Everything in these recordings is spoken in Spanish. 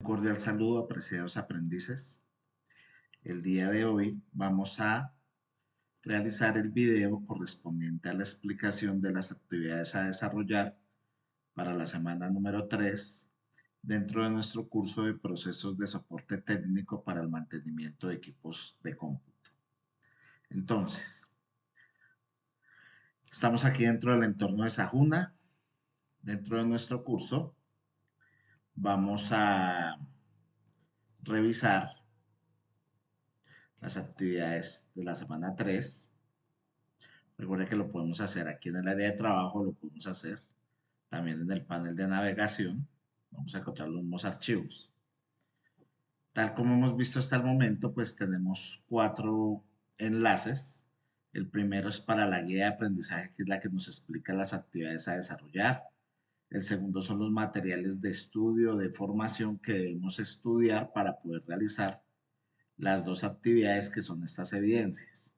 Un cordial saludo, apreciados aprendices. El día de hoy vamos a realizar el video correspondiente a la explicación de las actividades a desarrollar para la semana número 3 dentro de nuestro curso de procesos de soporte técnico para el mantenimiento de equipos de cómputo. Entonces, estamos aquí dentro del entorno de Sajuna. Dentro de nuestro curso vamos a revisar las actividades de la semana 3. Recuerda que lo podemos hacer aquí en el área de trabajo, lo podemos hacer también en el panel de navegación. Vamos a encontrar los mismos archivos. Tal como hemos visto hasta el momento, pues tenemos 4 enlaces. El primero es para la guía de aprendizaje, que es la que nos explica las actividades a desarrollar. El segundo son los materiales de estudio, de formación que debemos estudiar para poder realizar las dos actividades que son estas evidencias.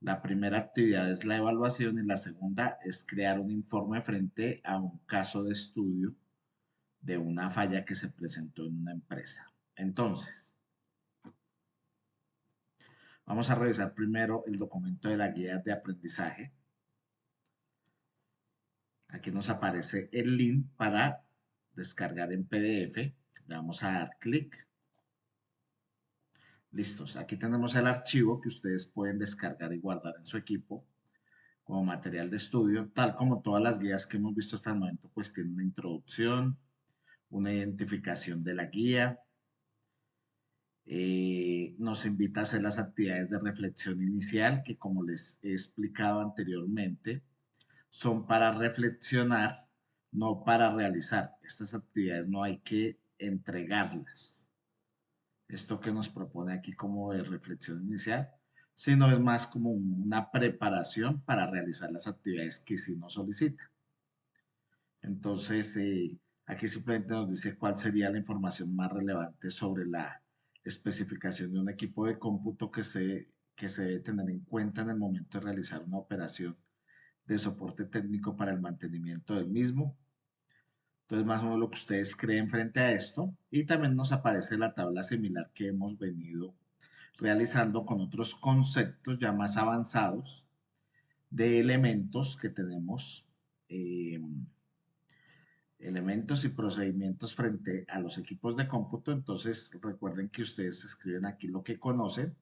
La primera actividad es la evaluación y la segunda es crear un informe frente a un caso de estudio de una falla que se presentó en una empresa. Entonces, vamos a revisar primero el documento de la guía de aprendizaje. Aquí nos aparece el link para descargar en PDF. Le vamos a dar clic. Listos. Aquí tenemos el archivo que ustedes pueden descargar y guardar en su equipo como material de estudio, tal como todas las guías que hemos visto hasta el momento, pues tienen una introducción, una identificación de la guía, nos invita a hacer las actividades de reflexión inicial, que como les he explicado anteriormente, son para reflexionar, no para realizar. Estas actividades no hay que entregarlas. Esto que nos propone aquí como de reflexión inicial, sino es más como una preparación para realizar las actividades que sí nos solicitan. Entonces, aquí simplemente nos dice cuál sería la información más relevante sobre la especificación de un equipo de cómputo que se debe tener en cuenta en el momento de realizar una operación de soporte técnico para el mantenimiento del mismo. Entonces, más o menos lo que ustedes creen frente a esto. Y también nos aparece la tabla similar que hemos venido realizando con otros conceptos ya más avanzados de elementos que tenemos. Elementos y procedimientos frente a los equipos de cómputo. Entonces recuerden que ustedes escriben aquí lo que conocen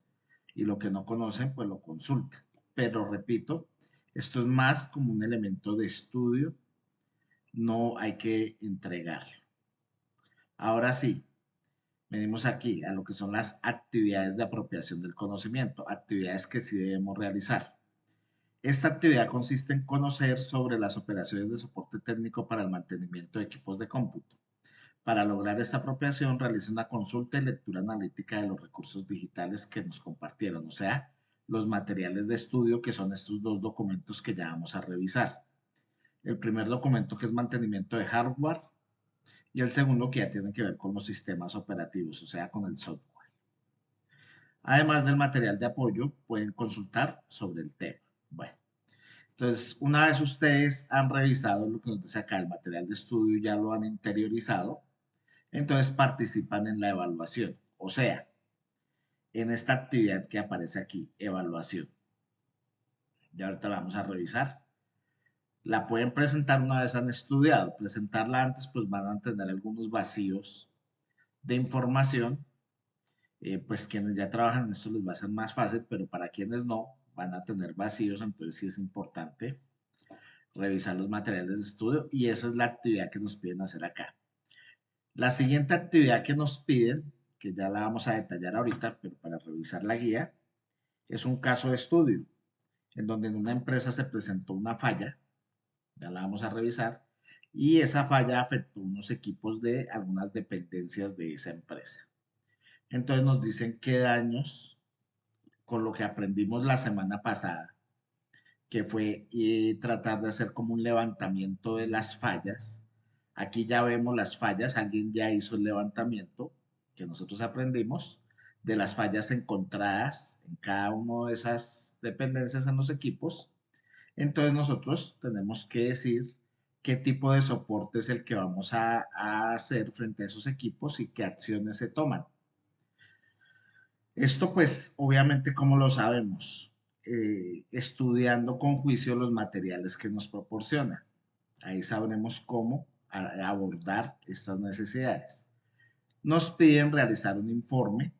y lo que no conocen pues lo consultan. Pero repito, esto es más como un elemento de estudio, no hay que entregarlo. Ahora sí, venimos aquí a lo que son las actividades de apropiación del conocimiento, actividades que sí debemos realizar. Esta actividad consiste en conocer sobre las operaciones de soporte técnico para el mantenimiento de equipos de cómputo. Para lograr esta apropiación, realice una consulta y lectura analítica de los recursos digitales que nos compartieron, o sea, los materiales de estudio que son estos dos documentos que ya vamos a revisar. El primer documento que es mantenimiento de hardware y el segundo que ya tiene que ver con los sistemas operativos, o sea, con el software. Además del material de apoyo, pueden consultar sobre el tema. Bueno, entonces, una vez ustedes han revisado lo que nos dice acá, el material de estudio, ya lo han interiorizado, entonces participan en la evaluación. O sea, en esta actividad que aparece aquí, evaluación. Ya ahorita la vamos a revisar. La pueden presentar una vez han estudiado. Presentarla antes, pues van a tener algunos vacíos de información. Pues quienes ya trabajan en esto les va a ser más fácil, pero para quienes no, van a tener vacíos. Entonces sí es importante revisar los materiales de estudio y esa es la actividad que nos piden hacer acá. La siguiente actividad que nos piden, que ya la vamos a detallar ahorita, pero para revisar la guía, es un caso de estudio, en donde en una empresa se presentó una falla, ya la vamos a revisar, y esa falla afectó unos equipos de algunas dependencias de esa empresa. Entonces nos dicen qué daños, con lo que aprendimos la semana pasada, que fue tratar de hacer como un levantamiento de las fallas. Aquí ya vemos las fallas, alguien ya hizo el levantamiento que nosotros aprendimos de las fallas encontradas en cada una de esas dependencias en los equipos. Entonces nosotros tenemos que decir qué tipo de soporte es el que vamos a hacer frente a esos equipos y qué acciones se toman. Esto pues obviamente como lo sabemos, estudiando con juicio los materiales que nos proporciona. Ahí sabremos cómo abordar estas necesidades. Nos piden realizar un informe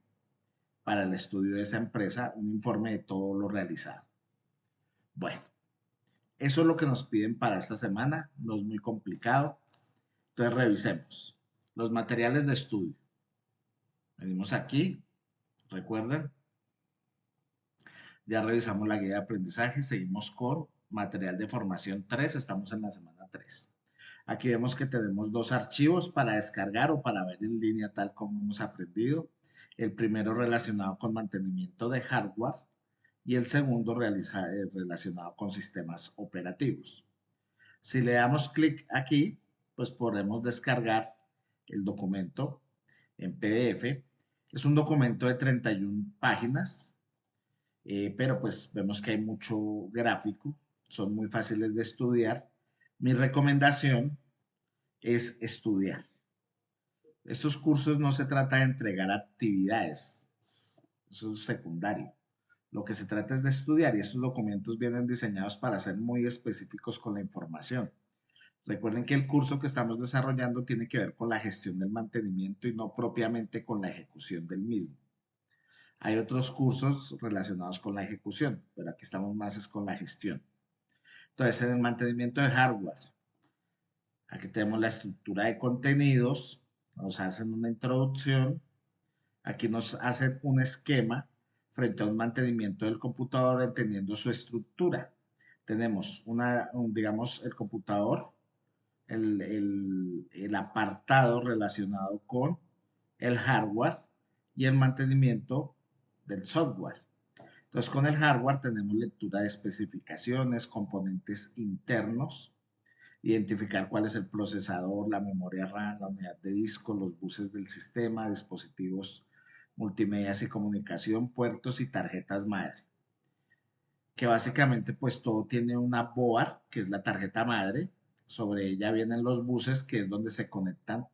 para el estudio de esa empresa, un informe de todo lo realizado. Bueno, eso es lo que nos piden para esta semana, no es muy complicado. Entonces revisemos los materiales de estudio. Venimos aquí, recuerden, ya revisamos la guía de aprendizaje, seguimos con material de formación 3, estamos en la semana 3. Aquí vemos que tenemos dos archivos para descargar o para ver en línea tal como hemos aprendido. El primero relacionado con mantenimiento de hardware y el segundo relacionado con sistemas operativos. Si le damos clic aquí, pues podremos descargar el documento en PDF. Es un documento de 31 páginas, pero pues vemos que hay mucho gráfico, son muy fáciles de estudiar. Mi recomendación es estudiar. Estos cursos no se trata de entregar actividades, eso es secundario. Lo que se trata es de estudiar y estos documentos vienen diseñados para ser muy específicos con la información. Recuerden que el curso que estamos desarrollando tiene que ver con la gestión del mantenimiento y no propiamente con la ejecución del mismo. Hay otros cursos relacionados con la ejecución, pero aquí estamos más es con la gestión. Entonces, en el mantenimiento de hardware, aquí tenemos la estructura de contenidos, nos hacen una introducción, aquí nos hacen un esquema frente a un mantenimiento del computador entendiendo su estructura. Tenemos digamos, el computador, el apartado relacionado con el hardware y el mantenimiento del software. Entonces, con el hardware tenemos lectura de especificaciones, componentes internos, identificar cuál es el procesador, la memoria RAM, la unidad de disco, los buses del sistema, dispositivos multimedia y comunicación, puertos y tarjetas madre. Que básicamente pues todo tiene una board, que es la tarjeta madre. Sobre ella vienen los buses, que es donde se conectan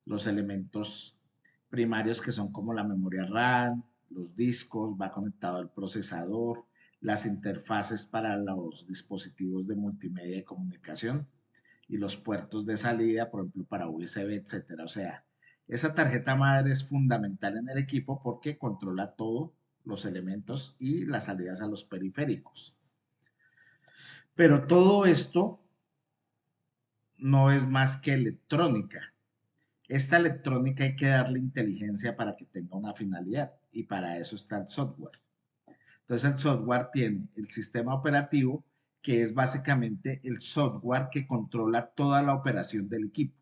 los elementos primarios que son como la memoria RAM, los discos, va conectado al procesador, las interfaces para los dispositivos de multimedia y comunicación y los puertos de salida, por ejemplo, para USB, etcétera. O sea, esa tarjeta madre es fundamental en el equipo porque controla todos los elementos y las salidas a los periféricos. Pero todo esto no es más que electrónica. Esta electrónica hay que darle inteligencia para que tenga una finalidad y para eso está el software. Entonces el software tiene el sistema operativo, que es básicamente el software que controla toda la operación del equipo.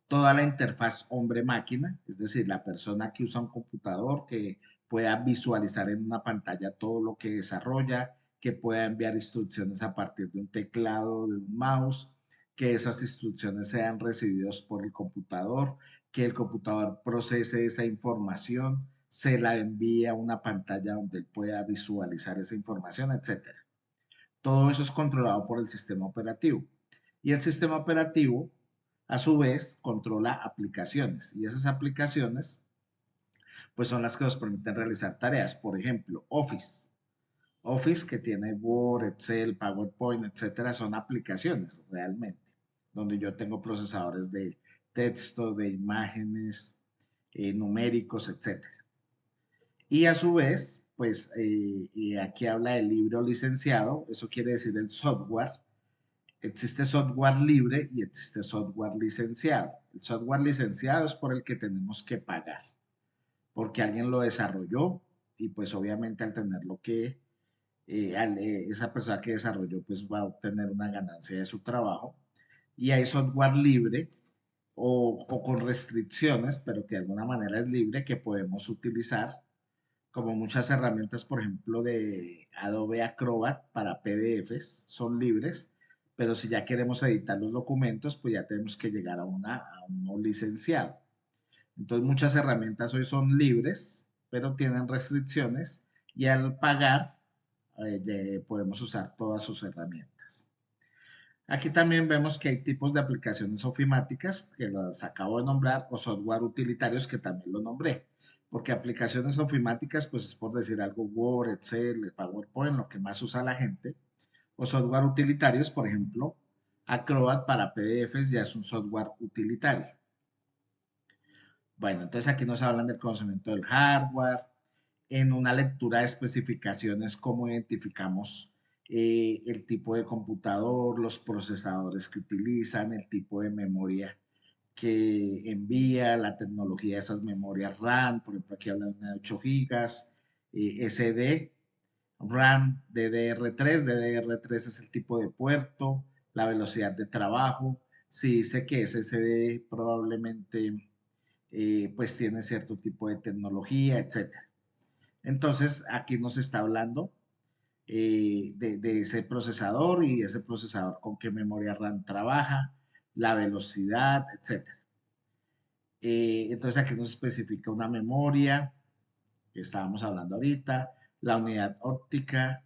Toda la interfaz hombre-máquina, es decir, la persona que usa un computador que pueda visualizar en una pantalla todo lo que desarrolla, que pueda enviar instrucciones a partir de un teclado, de un mouse, que esas instrucciones sean recibidas por el computador, que el computador procese esa información, se la envíe a una pantalla donde él pueda visualizar esa información, etcétera. Todo eso es controlado por el sistema operativo. Y el sistema operativo, a su vez, controla aplicaciones. Y esas aplicaciones, pues son las que nos permiten realizar tareas. Por ejemplo, Office. Office, que tiene Word, Excel, PowerPoint, etcétera, son aplicaciones realmente, donde yo tengo procesadores de texto, de imágenes, numéricos, etcétera. Y a su vez, pues aquí habla del libro licenciado, eso quiere decir el software. Existe software libre y existe software licenciado. El software licenciado es por el que tenemos que pagar, porque alguien lo desarrolló y pues obviamente al tenerlo que, esa persona que desarrolló pues va a obtener una ganancia de su trabajo. Y hay software libre o con restricciones, pero que de alguna manera es libre, que podemos utilizar como muchas herramientas, por ejemplo, de Adobe Acrobat para PDFs, son libres, pero si ya queremos editar los documentos, pues ya tenemos que llegar a uno licenciado. Entonces, muchas herramientas hoy son libres, pero tienen restricciones y al pagar podemos usar todas sus herramientas. Aquí también vemos que hay tipos de aplicaciones ofimáticas, que las acabo de nombrar, o software utilitarios, que también lo nombré. Porque aplicaciones ofimáticas, pues es por decir algo, Word, Excel, PowerPoint, lo que más usa la gente. O software utilitarios, por ejemplo, Acrobat para PDFs ya es un software utilitario. Bueno, entonces aquí nos hablan del conocimiento del hardware, en una lectura de especificaciones, cómo identificamos el tipo de computador, los procesadores que utilizan, el tipo de memoria que envía, la tecnología de esas memorias RAM, por ejemplo, aquí habla de una de 8 gigas, SD, RAM, DDR3, DDR3 es el tipo de puerto, la velocidad de trabajo, si dice que SSD probablemente pues tiene cierto tipo de tecnología, etcétera. Entonces, aquí nos está hablando de ese procesador y ese procesador con qué memoria RAM trabaja, la velocidad, etcétera. Entonces, aquí nos especifica una memoria, que estábamos hablando ahorita, la unidad óptica,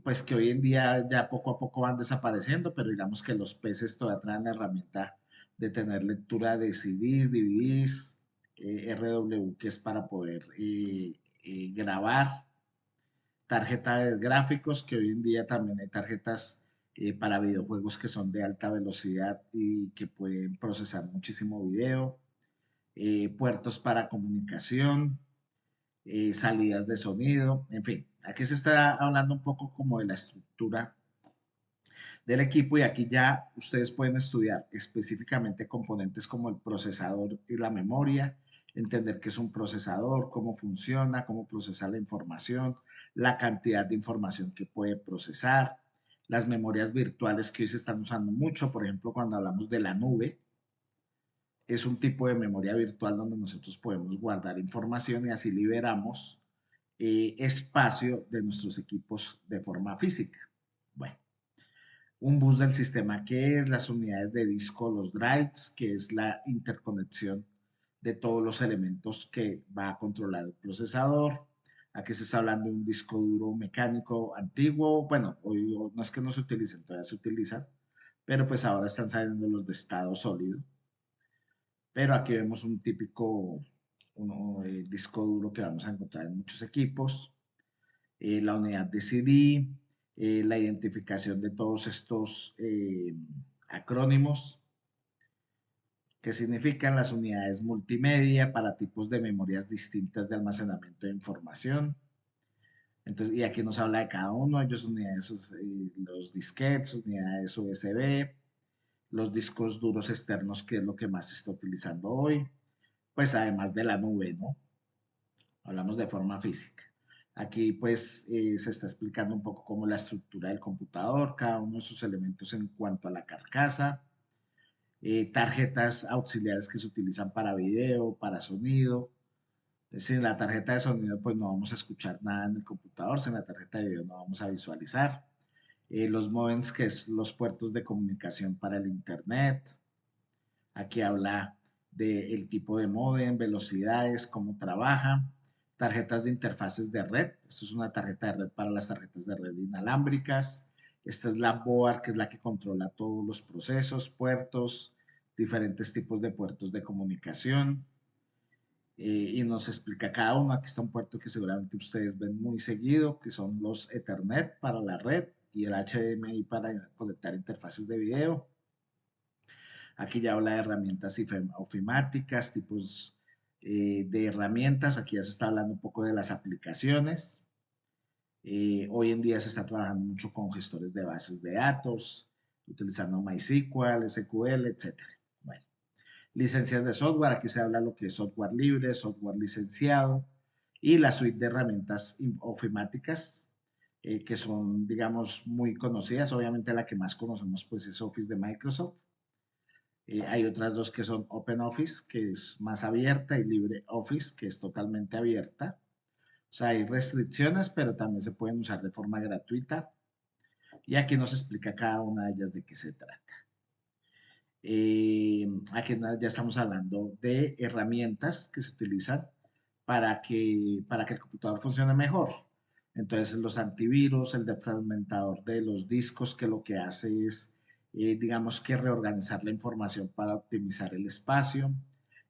pues que hoy en día ya poco a poco van desapareciendo, pero digamos que los PCs todavía traen la herramienta de tener lectura de CDs, DVDs, RW, que es para poder grabar, tarjetas de gráficos, que hoy en día también hay tarjetas para videojuegos que son de alta velocidad y que pueden procesar muchísimo video, puertos para comunicación, salidas de sonido, en fin, aquí se está hablando un poco como de la estructura del equipo y aquí ya ustedes pueden estudiar específicamente componentes como el procesador y la memoria, entender qué es un procesador, cómo funciona, cómo procesa la información, la cantidad de información que puede procesar, las memorias virtuales que hoy se están usando mucho, por ejemplo, cuando hablamos de la nube, es un tipo de memoria virtual donde nosotros podemos guardar información y así liberamos espacio de nuestros equipos de forma física. Bueno, un bus del sistema, que es las unidades de disco, los drives, que es la interconexión de todos los elementos que va a controlar el procesador. Aquí se está hablando de un disco duro mecánico antiguo. Bueno, hoy no es que no se utilicen, todavía se utilizan, pero pues ahora están saliendo los de estado sólido. Pero aquí vemos un típico disco duro que vamos a encontrar en muchos equipos, la unidad de CD, la identificación de todos estos acrónimos que significan las unidades multimedia para tipos de memorias distintas de almacenamiento de información. Entonces, y aquí nos habla de cada uno de ellos, unidades, los disquetes, unidades USB, los discos duros externos, que es lo que más se está utilizando hoy, pues además de la nube, ¿no? Hablamos de forma física. Aquí pues se está explicando un poco cómo la estructura del computador, cada uno de sus elementos en cuanto a la carcasa, tarjetas auxiliares que se utilizan para video, para sonido. Es decir, en la tarjeta de sonido pues no vamos a escuchar nada en el computador, en la tarjeta de video no vamos a visualizar. Los modems, que es los puertos de comunicación para el internet. Aquí habla del tipo de modem, velocidades, cómo trabaja, tarjetas de interfaces de red. Esto es una tarjeta de red para las tarjetas de red inalámbricas. Esta es la board, que es la que controla todos los procesos, puertos, diferentes tipos de puertos de comunicación. Y nos explica cada uno. Aquí está un puerto que seguramente ustedes ven muy seguido, que son los Ethernet para la red y el HDMI para conectar interfaces de video. Aquí ya habla de herramientas ofimáticas, tipos de herramientas. Aquí ya se está hablando un poco de las aplicaciones. Hoy en día se está trabajando mucho con gestores de bases de datos, utilizando MySQL, SQL, etcétera. Bueno, licencias de software. Aquí se habla de lo que es software libre, software licenciado y la suite de herramientas ofimáticas que son, digamos, muy conocidas. Obviamente la que más conocemos pues es Office de Microsoft. Hay otras dos que son OpenOffice, que es más abierta, y LibreOffice, que es totalmente abierta. O sea, hay restricciones, pero también se pueden usar de forma gratuita. Y aquí nos explica cada una de ellas de qué se trata. Aquí ya estamos hablando de herramientas que se utilizan para que el computador funcione mejor. Entonces los antivirus, el defragmentador de los discos que lo que hace es, digamos que reorganizar la información para optimizar el espacio,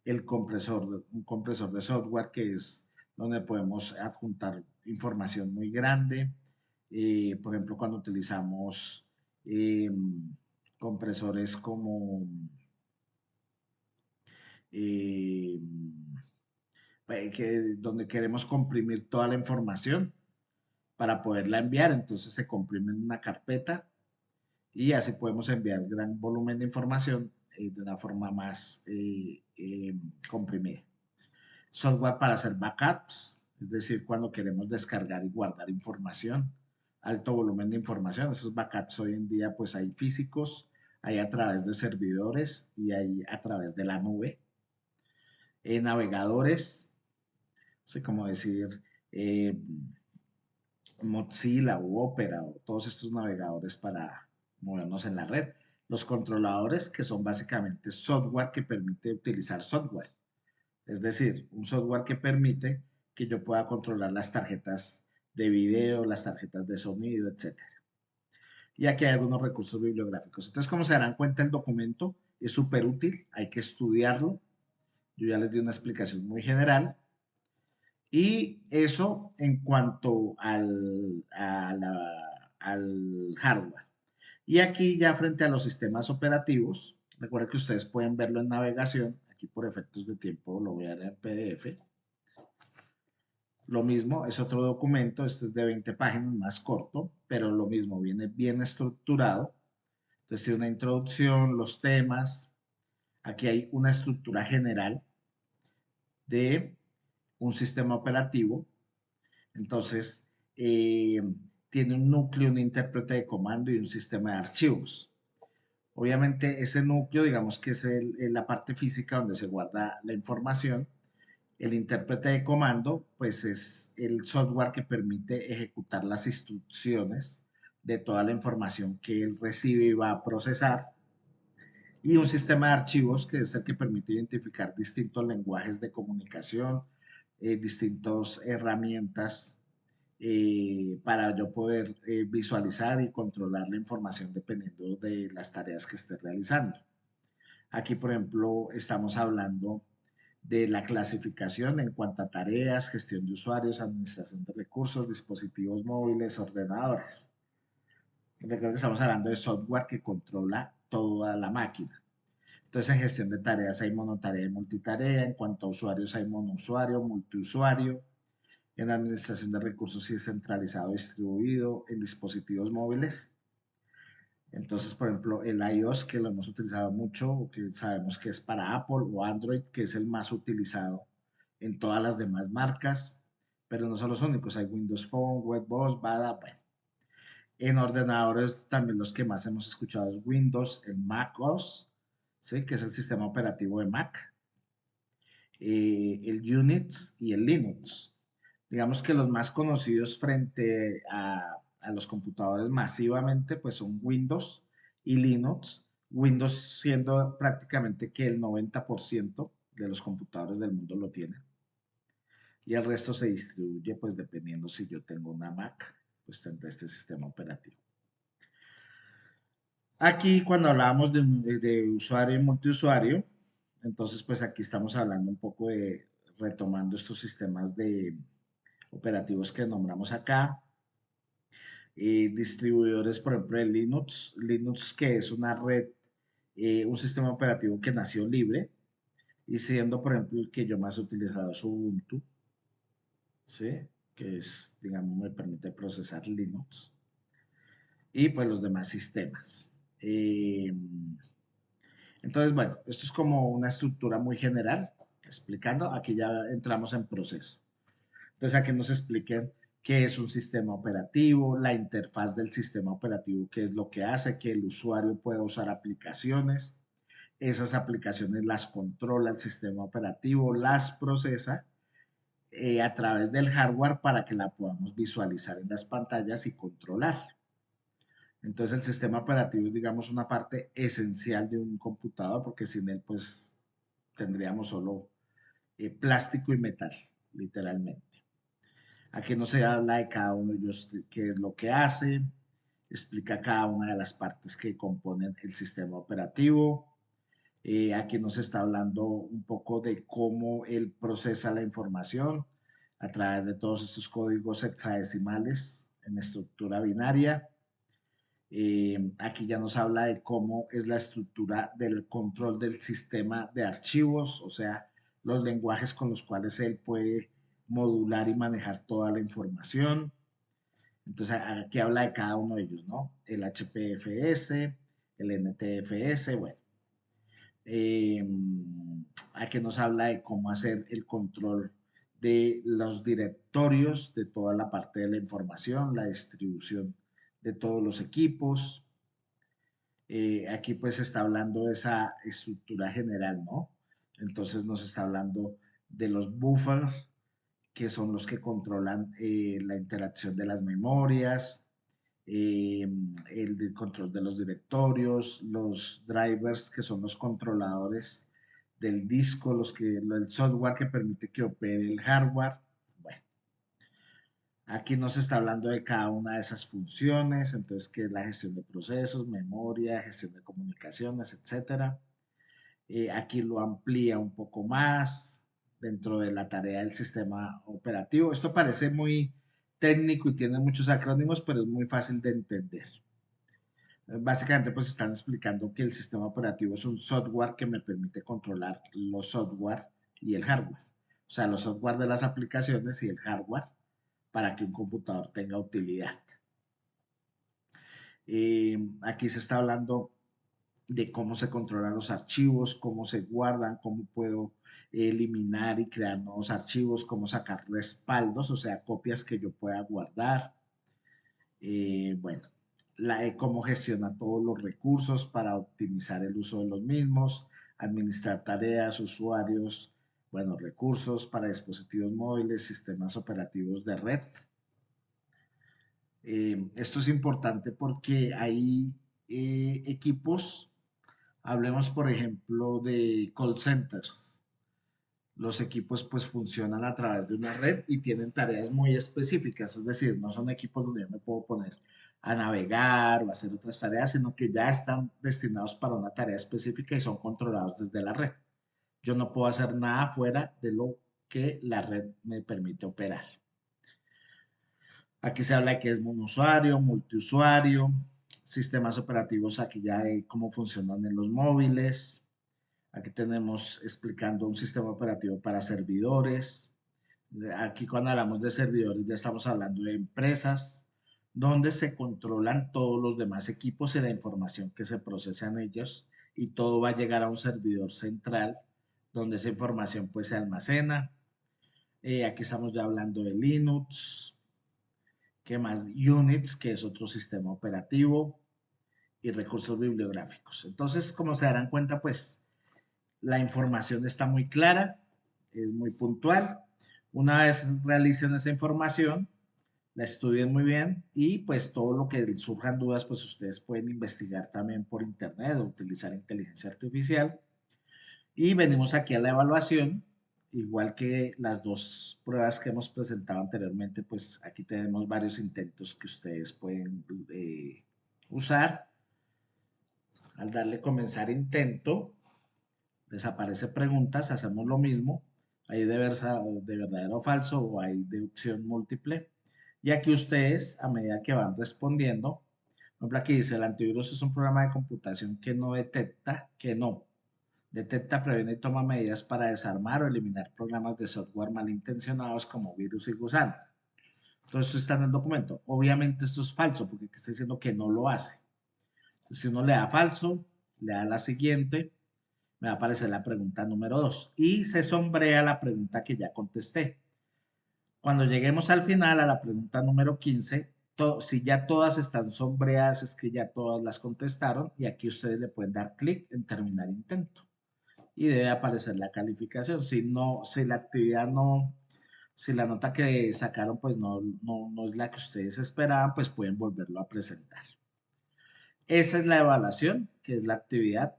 un compresor de software que es donde podemos adjuntar información muy grande, por ejemplo cuando utilizamos eh, compresores como eh, donde queremos comprimir toda la información para poderla enviar, entonces se comprime en una carpeta y así podemos enviar gran volumen de información de una forma más comprimida. Software para hacer backups, es decir, cuando queremos descargar y guardar información, alto volumen de información. Esos backups hoy en día pues hay físicos, hay a través de servidores y hay a través de la nube. Navegadores, sé cómo decir, eh, Mozilla u Opera o todos estos navegadores para movernos en la red. Los controladores, que son básicamente software que permite utilizar software. Es decir, un software que permite que yo pueda controlar las tarjetas de video, las tarjetas de sonido, etcétera. Y aquí hay algunos recursos bibliográficos. Entonces, como se darán cuenta, el documento es súper útil, hay que estudiarlo. Yo ya les di una explicación muy general. Y eso en cuanto al hardware. Y aquí ya frente a los sistemas operativos, recuerden que ustedes pueden verlo en navegación. Aquí por efectos de tiempo lo voy a dar en PDF. Lo mismo, es otro documento, este es de 20 páginas, más corto, pero lo mismo, viene bien estructurado. Entonces tiene una introducción, los temas. Aquí hay una estructura general de un sistema operativo. Entonces, tiene un núcleo, un intérprete de comando y un sistema de archivos. Obviamente, ese núcleo, digamos que es la parte física donde se guarda la información. El intérprete de comando, pues es el software que permite ejecutar las instrucciones de toda la información que él recibe y va a procesar. Y un sistema de archivos que es el que permite identificar distintos lenguajes de comunicación, distintas herramientas para yo poder visualizar y controlar la información dependiendo de las tareas que esté realizando. Aquí, por ejemplo, estamos hablando de la clasificación en cuanto a tareas, gestión de usuarios, administración de recursos, dispositivos móviles, ordenadores. Recuerden que estamos hablando de software que controla toda la máquina. Entonces, en gestión de tareas hay monotarea y multitarea. En cuanto a usuarios, hay monousuario, multiusuario. En administración de recursos, sí es centralizado, distribuido. En dispositivos móviles. Entonces, por ejemplo, el iOS, que lo hemos utilizado mucho, o que sabemos que es para Apple, o Android, que es el más utilizado en todas las demás marcas, pero no son los únicos. Hay Windows Phone, WebOS, Bada, bueno. En ordenadores también los que más hemos escuchado es Windows, el macOS, ¿sí? Que es el sistema operativo de Mac, el Unix y el Linux. Digamos que los más conocidos frente a los computadores masivamente pues son Windows y Linux. Windows siendo prácticamente que el 90% de los computadores del mundo lo tienen. Y el resto se distribuye pues dependiendo si yo tengo una Mac, pues tendré este sistema operativo. Aquí cuando hablábamos de usuario y multiusuario, entonces pues aquí estamos hablando un poco de retomando estos sistemas de operativos que nombramos acá, distribuidores por ejemplo de Linux, Linux que es una red, un sistema operativo que nació libre y siendo por ejemplo el que yo más he utilizado es Ubuntu, ¿sí? Que es, digamos, me permite procesar Linux y pues los demás sistemas. Eh, Entonces, bueno, esto es como una estructura muy general, explicando, aquí ya entramos en proceso. Entonces, aquí nos expliquen qué es un sistema operativo, la interfaz del sistema operativo, qué es lo que hace que el usuario pueda usar aplicaciones, esas aplicaciones las controla el sistema operativo, las procesa a través del hardware para que la podamos visualizar en las pantallas y controlar. Entonces el sistema operativo es, digamos, una parte esencial de un computador porque sin él, pues, tendríamos solo plástico y metal, literalmente. Aquí no se habla de cada uno de ellos qué es lo que hace, explica cada una de las partes que componen el sistema operativo. Aquí nos está hablando un poco de cómo él procesa la información a través de todos estos códigos hexadecimales en estructura binaria. Aquí ya nos habla de cómo es la estructura del control del sistema de archivos, o sea, los lenguajes con los cuales él puede modular y manejar toda la información. Entonces, aquí habla de cada uno de ellos, ¿no? El HPFS, el NTFS, bueno. Eh, Aquí nos habla de cómo hacer el control de los directorios, de toda la parte de la información, la distribución de todos los equipos. Aquí pues está hablando de esa estructura general, ¿no? Entonces nos está hablando de los buffers, que son los que controlan la interacción de las memorias, eh, el control de los directorios, los drivers, que son los controladores del disco, el software que permite que opere el hardware. Bueno, aquí nos está hablando de cada una de esas funciones, entonces, que es la gestión de procesos, memoria, gestión de comunicaciones, etcétera. Aquí lo amplía un poco más dentro de la tarea del sistema operativo. Esto parece muy técnico y tiene muchos acrónimos, pero es muy fácil de entender. Básicamente, pues están explicando que el sistema operativo es un software que me permite controlar los software y el hardware. O sea, los software de las aplicaciones y el hardware para que un computador tenga utilidad. Aquí se está hablando de cómo se controlan los archivos, cómo se guardan, cómo puedo eliminar y crear nuevos archivos, cómo sacar respaldos, o sea, copias que yo pueda guardar. Bueno, cómo gestionar todos los recursos para optimizar el uso de los mismos, administrar tareas, usuarios, bueno, recursos para dispositivos móviles, sistemas operativos de red. Esto es importante porque hay equipos. Hablemos, por ejemplo, de call centers. Los equipos pues funcionan a través de una red y tienen tareas muy específicas, es decir, no son equipos donde yo me puedo poner a navegar o hacer otras tareas, sino que ya están destinados para una tarea específica y son controlados desde la red. Yo no puedo hacer nada fuera de lo que la red me permite operar. Aquí se habla de que es monousuario, multiusuario, sistemas operativos aquí ya de cómo funcionan en los móviles. Aquí tenemos explicando un sistema operativo para servidores. Aquí cuando hablamos de servidores ya estamos hablando de empresas donde se controlan todos los demás equipos y la información que se procesa en ellos y todo va a llegar a un servidor central donde esa información pues se almacena. Aquí estamos ya hablando de Linux, ¿qué más? Unix, que es otro sistema operativo y recursos bibliográficos. Entonces, como se darán cuenta, pues la información está muy clara, es muy puntual. Una vez realicen esa información, la estudien muy bien y pues todo lo que surjan dudas, pues ustedes pueden investigar también por internet o utilizar inteligencia artificial. Y venimos aquí a la evaluación, igual que las dos pruebas que hemos presentado anteriormente, pues aquí tenemos varios intentos que ustedes pueden usar. Al darle comenzar intento, desaparece preguntas, hacemos lo mismo, hay de verdadero o falso o hay de opción múltiple. Y aquí ustedes, a medida que van respondiendo, por ejemplo, aquí dice, el antivirus es un programa de computación que no detecta, detecta, previene y toma medidas para desarmar o eliminar programas de software malintencionados como virus y gusanos. Entonces, esto está en el documento. Obviamente esto es falso porque aquí está diciendo que no lo hace. Entonces, si uno le da falso, le da la siguiente, me va a aparecer la pregunta número 2 y se sombrea la pregunta que ya contesté. Cuando lleguemos al final, a la pregunta número 15, si ya todas están sombreadas, es que ya todas las contestaron y aquí ustedes le pueden dar clic en terminar intento y debe aparecer la calificación. Si no, si la actividad no, si la nota que sacaron pues no es la que ustedes esperaban, pues pueden volverlo a presentar. Esa es la evaluación, que es la actividad,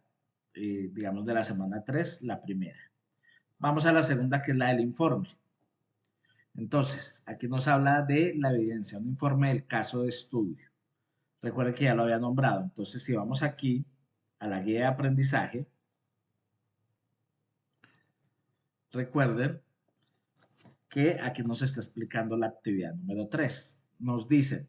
digamos, de la semana 3, la primera. Vamos a la segunda, que es la del informe. Entonces, aquí nos habla de la evidencia, un informe del caso de estudio. Recuerden que ya lo había nombrado. Entonces, si vamos aquí a la guía de aprendizaje, recuerden que aquí nos está explicando la actividad número 3. Nos dice,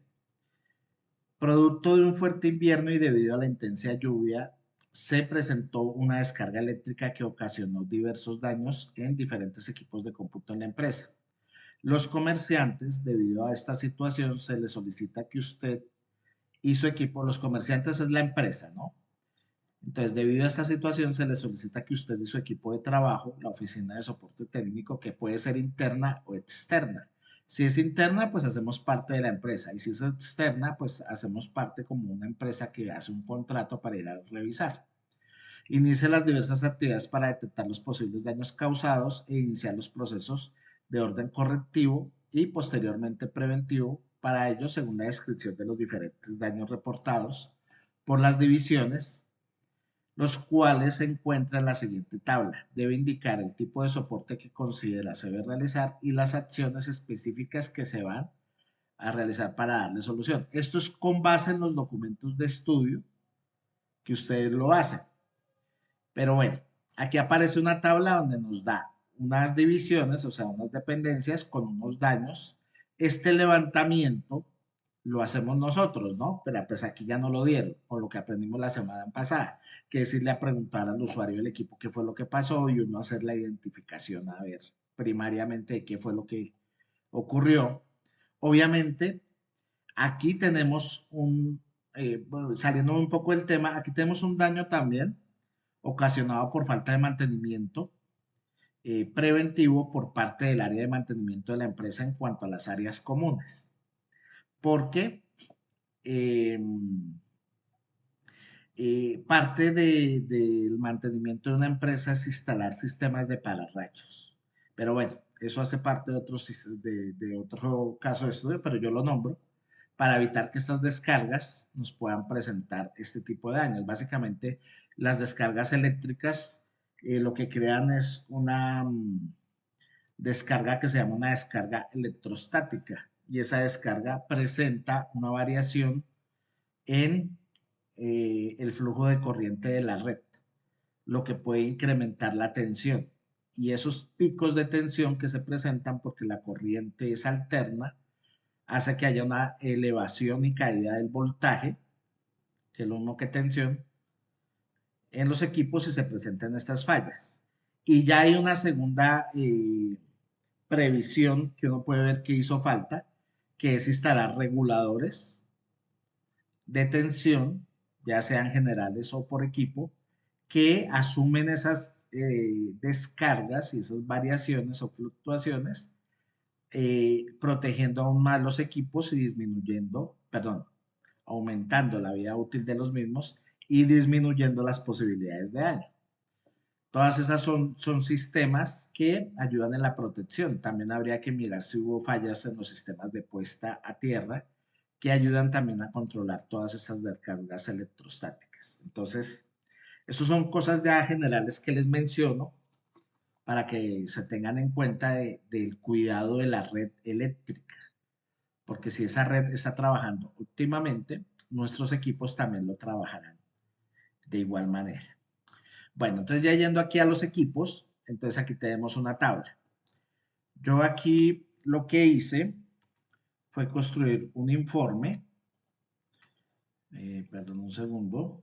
producto de un fuerte invierno y debido a la intensa lluvia, se presentó una descarga eléctrica que ocasionó diversos daños en diferentes equipos de cómputo en la empresa. Los comerciantes, debido a esta situación, se les solicita que usted y su equipo, los comerciantes es la empresa, ¿no? Entonces, debido a esta situación, se les solicita que usted y su equipo de trabajo, la oficina de soporte técnico, que puede ser interna o externa. Si es interna, pues hacemos parte de la empresa. Y si es externa, pues hacemos parte como una empresa que hace un contrato para ir a revisar. Inicie las diversas actividades para detectar los posibles daños causados e iniciar los procesos de orden correctivo y posteriormente preventivo para ello según la descripción de los diferentes daños reportados por las divisiones, los cuales se encuentran en la siguiente tabla. Debe indicar el tipo de soporte que considera se debe realizar y las acciones específicas que se van a realizar para darle solución. Esto es con base en los documentos de estudio que ustedes lo hacen. Pero bueno, aquí aparece una tabla donde nos da unas divisiones, o sea, unas dependencias con unos daños. Este levantamiento lo hacemos nosotros, ¿no? Pero pues aquí ya no lo dieron, con lo que aprendimos la semana pasada, que es irle a preguntar al usuario del equipo qué fue lo que pasó y uno hacer la identificación, a ver, primariamente de qué fue lo que ocurrió. Obviamente, aquí tenemos bueno, saliendo un poco del tema, aquí tenemos un daño también ocasionado por falta de mantenimiento preventivo por parte del área de mantenimiento de la empresa en cuanto a las áreas comunes. Porque eh, parte del mantenimiento de una empresa es instalar sistemas de pararrayos. Pero bueno, eso hace parte de otro caso de estudio, pero yo lo nombro para evitar que estas descargas nos puedan presentar este tipo de daños. Básicamente, las descargas eléctricas lo que crean es una descarga que se llama una descarga electrostática y esa descarga presenta una variación en el flujo de corriente de la red, lo que puede incrementar la tensión. Y esos picos de tensión que se presentan porque la corriente es alterna, hace que haya una elevación y caída del voltaje, que es lo mismo que tensión, en los equipos y se presentan estas fallas. Y ya hay una segunda previsión que uno puede ver que hizo falta, que es instalar reguladores de tensión, ya sean generales o por equipo, que asumen esas descargas y esas variaciones o fluctuaciones, protegiendo aún más los equipos y disminuyendo, perdón, aumentando la vida útil de los mismos y disminuyendo las posibilidades de daño. Todas esas son sistemas que ayudan en la protección. También habría que mirar si hubo fallas en los sistemas de puesta a tierra que ayudan también a controlar todas estas descargas electrostáticas. Entonces, esas son cosas ya generales que les menciono para que se tengan en cuenta del cuidado de la red eléctrica, porque si esa red está trabajando óptimamente, nuestros equipos también lo trabajarán de igual manera. Bueno, entonces ya yendo aquí a los equipos, entonces aquí tenemos una tabla. Yo aquí lo que hice fue construir un informe, perdón un segundo,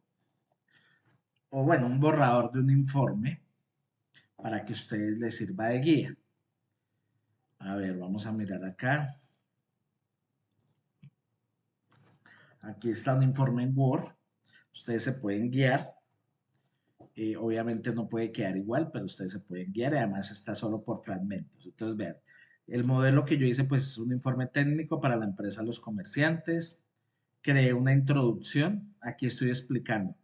o bueno, un borrador de un informe para que a ustedes les sirva de guía. A ver, vamos a mirar acá. Aquí está un informe en Word. Ustedes se pueden guiar. Obviamente no puede quedar igual, pero ustedes se pueden guiar y además está solo por fragmentos. Entonces, vean, el modelo que yo hice pues es un informe técnico para la empresa Los Comerciantes. Creé una introducción. Aquí estoy explicando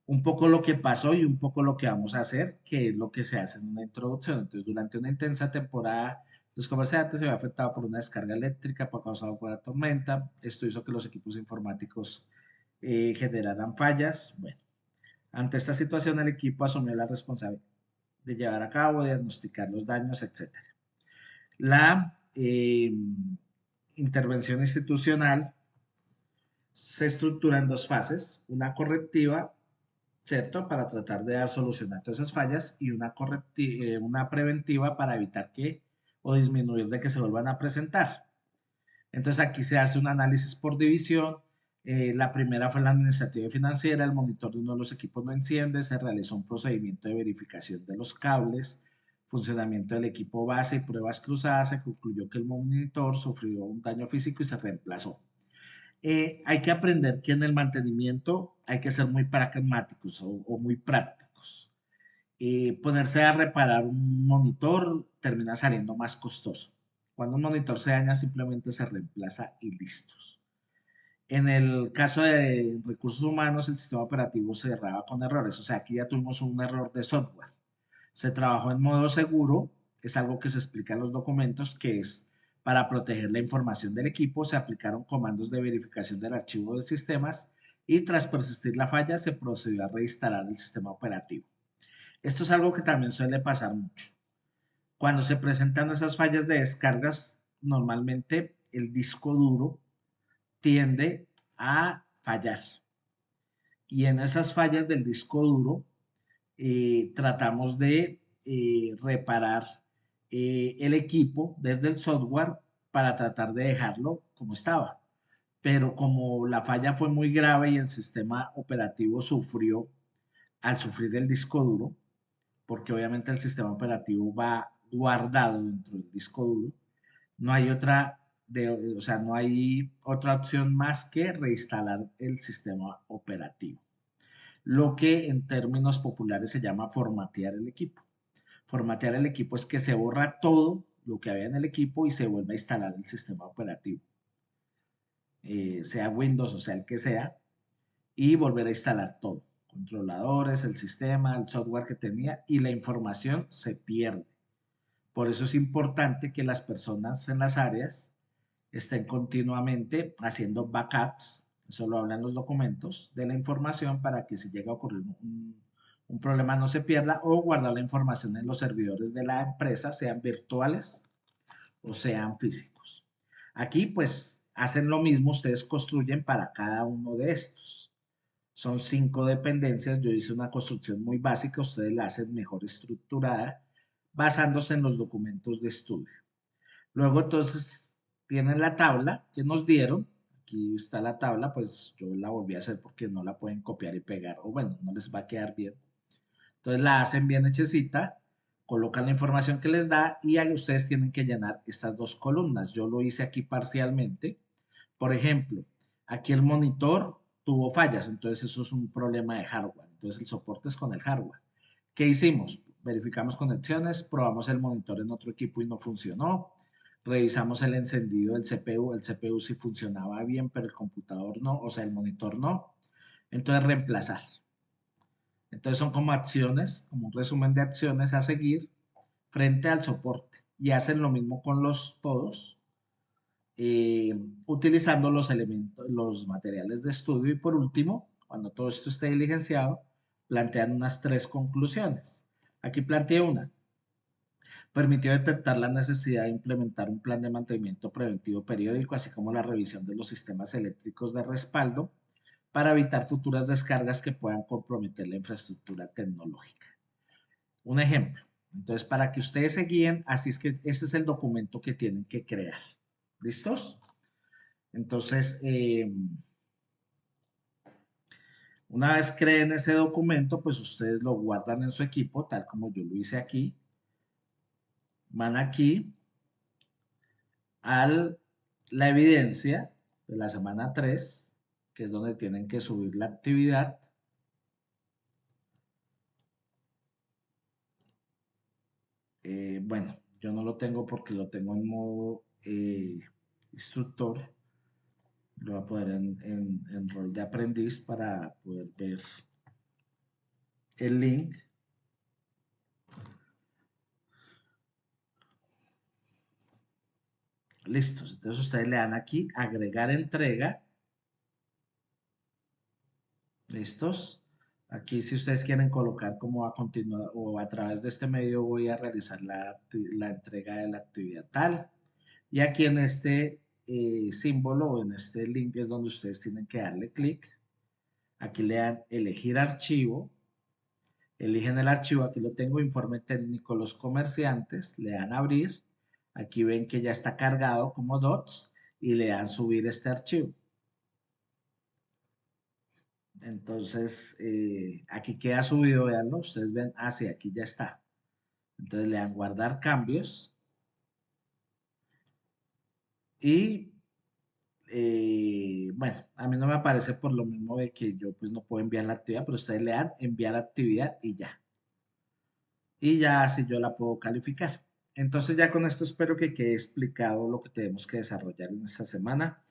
un poco lo que pasó y un poco lo que vamos a hacer, que es lo que se hace en una introducción. Entonces, durante una intensa temporada, Los Comerciantes se ve afectado por una descarga eléctrica causada por la tormenta. Esto hizo que los equipos informáticos generaran fallas. Bueno, ante esta situación, el equipo asumió la responsabilidad de llevar a cabo, diagnosticar los daños, etc. intervención institucional se estructura en dos fases, una correctiva, ¿cierto? Para tratar de dar solución a todas esas fallas y una preventiva para evitar que o disminuir de que se vuelvan a presentar. Entonces aquí se hace un análisis por división. La primera fue la administrativa y financiera, el monitor de uno de los equipos no enciende, se realizó un procedimiento de verificación de los cables, funcionamiento del equipo base y pruebas cruzadas, se concluyó que el monitor sufrió un daño físico y se reemplazó. Hay que aprender que en el mantenimiento hay que ser muy pragmáticos o muy prácticos. Ponerse a reparar un monitor termina saliendo más costoso. Cuando un monitor se daña, simplemente se reemplaza y listos. En el caso de recursos humanos, el sistema operativo se cerraba con errores. O sea, aquí ya tuvimos un error de software. Se trabajó en modo seguro, es algo que se explica en los documentos, que es para proteger la información del equipo, se aplicaron comandos de verificación del archivo de sistemas y tras persistir la falla se procedió a reinstalar el sistema operativo. Esto es algo que también suele pasar mucho. Cuando se presentan esas fallas de descargas, normalmente el disco duro tiende a fallar. Y en esas fallas del disco duro tratamos de reparar el equipo desde el software para tratar de dejarlo como estaba. Pero como la falla fue muy grave y el sistema operativo sufrió al sufrir el disco duro, porque obviamente el sistema operativo va guardado dentro del disco duro, no hay o sea, no hay otra opción más que reinstalar el sistema operativo, lo que en términos populares se llama formatear el equipo. Formatear el equipo es que se borra todo lo que había en el equipo y se vuelve a instalar el sistema operativo, sea Windows o sea el que sea, y volver a instalar todo, controladores, el sistema, el software que tenía y la información se pierde. Por eso es importante que las personas en las áreas estén continuamente haciendo backups, eso lo hablan los documentos, de la información para que si llega a ocurrir un problema no se pierda o guardar la información en los servidores de la empresa, sean virtuales o sean físicos. Aquí pues hacen lo mismo, ustedes construyen para cada uno de estos. Son 5 dependencias, yo hice una construcción muy básica, ustedes la hacen mejor estructurada basándose en los documentos de estudio. Luego entonces tienen la tabla que nos dieron. Aquí está la tabla, pues yo la volví a hacer porque no la pueden copiar y pegar. O bueno, no les va a quedar bien. Entonces la hacen bien hechecita, colocan la información que les da y ahí ustedes tienen que llenar estas dos columnas. Yo lo hice aquí parcialmente. Por ejemplo, aquí el monitor tuvo fallas, entonces eso es un problema de hardware. Entonces el soporte es con el hardware. ¿Qué hicimos? Verificamos conexiones, probamos el monitor en otro equipo y no funcionó. Revisamos el encendido del CPU, el CPU sí funcionaba bien, pero el computador no, o sea, el monitor no. Entonces reemplazar. Entonces son como acciones, como un resumen de acciones a seguir frente al soporte. Y hacen lo mismo con los todos, utilizando los elementos, los materiales de estudio. Y por último, cuando todo esto esté diligenciado, plantean unas 3 conclusiones. Aquí planteé una. Permitió detectar la necesidad de implementar un plan de mantenimiento preventivo periódico, así como la revisión de los sistemas eléctricos de respaldo para evitar futuras descargas que puedan comprometer la infraestructura tecnológica. Un ejemplo. Entonces, para que ustedes se guíen, así es que este es el documento que tienen que crear. ¿Listos? Entonces, una vez creen ese documento, pues ustedes lo guardan en su equipo, tal como yo lo hice aquí. Van aquí a la evidencia de la semana 3, que es donde tienen que subir la actividad. Bueno, yo no lo tengo porque lo tengo en modo instructor. Lo voy a poner en rol de aprendiz para poder ver el link. Listos. Entonces ustedes le dan aquí agregar entrega. ¿Listos? Aquí si ustedes quieren colocar como a continuar o a través de este medio voy a realizar la entrega de la actividad tal. Y aquí en este símbolo o en este link es donde ustedes tienen que darle clic. Aquí le dan elegir archivo, eligen el archivo, aquí lo tengo, informe técnico los comerciantes, le dan abrir, aquí ven que ya está cargado como docs y le dan subir este archivo. Entonces, aquí queda subido, veanlo, ustedes ven, ah, sí, aquí ya está. Entonces le dan guardar cambios y bueno, a mí no me aparece por lo mismo de que yo pues no puedo enviar la actividad, pero ustedes le dan enviar actividad y ya. Y ya así yo la puedo calificar. Entonces ya con esto espero que quede explicado lo que tenemos que desarrollar en esta semana.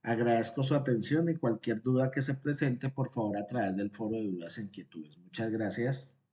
Agradezco su atención y cualquier duda que se presente, por favor, a través del foro de dudas e inquietudes. Muchas gracias.